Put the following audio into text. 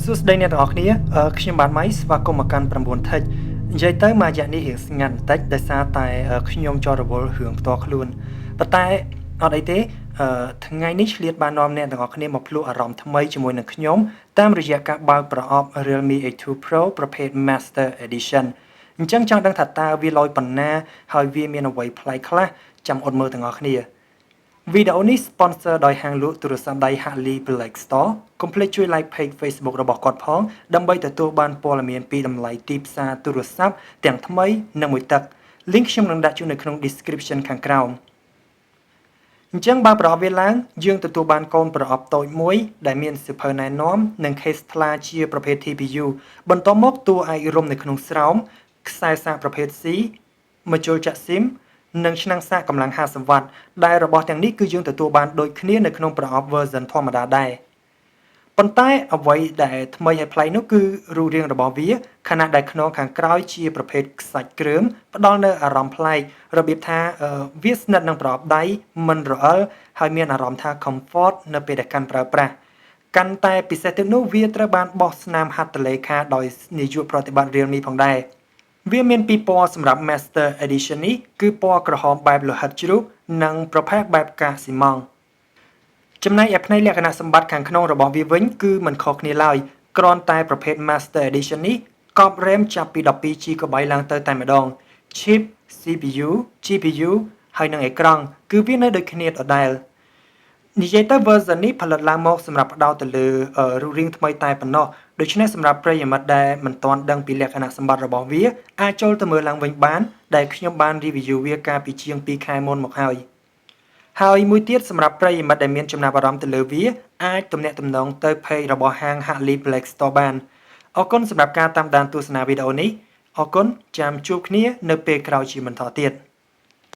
សួស្តីអ្នកទាំងអស់គ្នាខ្ញុំបាទម៉ៃស្វាគមន៍មកកាន់ 9Techie និយាយទៅមួយរយៈនេះរៀងស្ងាត់បន្តិចដោយសារតែខ្ញុំចូលរវល់រឿងផ្ទាល់ខ្លួនប៉ុន្តែអត់អីទេថ្ងៃនេះឆ្លៀតបាននាំអ្នកទាំងអស់គ្នាមកភ្លក់អារម្មណ៍ថ្មីជាមួយនឹងខ្ញុំតាមរយៈការបើកប្រអប់ Realme 8 Pro ប្រភេទ Master Edition អញ្ចឹងចង់ដឹងថាតើវាលយប៉ុណ្ណាហើយវាមានអ្វីប្លែកខ្លះចាំអត់មើលទាំងអស់គ្នាវីដេអូនេះ sponsor ដោយហាងលក់ទូរស័ព្ទដៃ Harley Black Store កុំភ្លេចជួយ like page Facebook របស់គាត់ផងដើម្បីទទួលបានព័ត៌មានពីតម្លៃទីផ្សារទូរស័ព្ទទាំងថ្មីនិងមួយទឹក link ខ្ញុំនឹងដាក់ជូននៅក្នុង description ខាងក្រោមអញ្ចឹងបើប្រអប់វាឡើងយើងទទួលបានកូនប្រអប់តូចមួយដែលមានសៀវភៅណែនាំនិង case ថ្លាជាប្រភេទ TPU បន្ទាប់មកតួអាចរុំនៅក្នុងស្រោមខ្សែសាកប្រភេទ C មកចូលចាក់ SIM និងឆ្នាំងសាកកម្លាំង50វ៉ាត់ដែលរបស់ទាំងនេះគឺយើងទទួលបានដូចគ្នានៅក្នុងប្រអប់ version ធម្មតាដែរប៉ុន្តែអ្វីដែលថ្មីហើយប្លែកនោះគឺរូបរាងរបស់វាខណៈដែលខ្នងខាងក្រោយជាប្រភេទខ្សាច់គ្រើមផ្ដល់នូវអារម្មណ៍ប្លែករបៀបថាវាស្និទ្ធនឹងប្រអប់ដៃមិនរអិលហើយមានអារម្មណ៍ថា comfort នៅពេលដែលកាន់ប្រើប្រាស់កាន់តែពិសេសទៀតនោះវាត្រូវបានបោះស្នាមហត្ថលេខាដោយនាយកប្រតិបត្តិ Realme ផងដែរវាមានពីរពណ៌សម្រាប់ Master Edition នេះគឺពណ៌ក្រហមបែបលោហិតជ្រូកនិងប្រផេះបែបកាស៊ីម៉ង់ចំណែកឯផ្នែកលក្ខណៈសម្បត្តិខាងក្នុងរបស់វាវិញគឺមិនខុសគ្នាឡើយគ្រាន់តែប្រភេទ Master Edition នេះកប់ RAM ចាប់ពី 12GB ឡើងទៅតែម្ដង Chip CPU GPU ហើយនិងអេក្រង់គឺវានៅដូចគ្នាដដែលនិយាយទៅ version នេះផលិតឡើងមកសម្រាប់ផ្ដោតទៅលើរូបរាងថ្មីតែប៉ុណ្ណោះដូច្នេះសម្រាប់ប្រិយមិត្តដែលមិនទាន់ដឹងពីលក្ខណៈសម្បត្តិរបស់វាអាចចូលទៅមើលឡើងវិញបានដែលខ្ញុំបាន review វាកាលពីជាង2ខែមុនមកហើយមួយទៀតសម្រាប់ប្រិយមិត្តដែលមានចំណាប់អារម្មណ៍ទៅលើវាអាចទំនាក់ទំនងទៅ page របស់ហាង Harley Black Store បានអរគុណសម្រាប់ការតាមដានទស្សនាវីដេអូនេះអរគុណចាំជួបគ្នានៅពេលក្រោយជាបន្តទៀត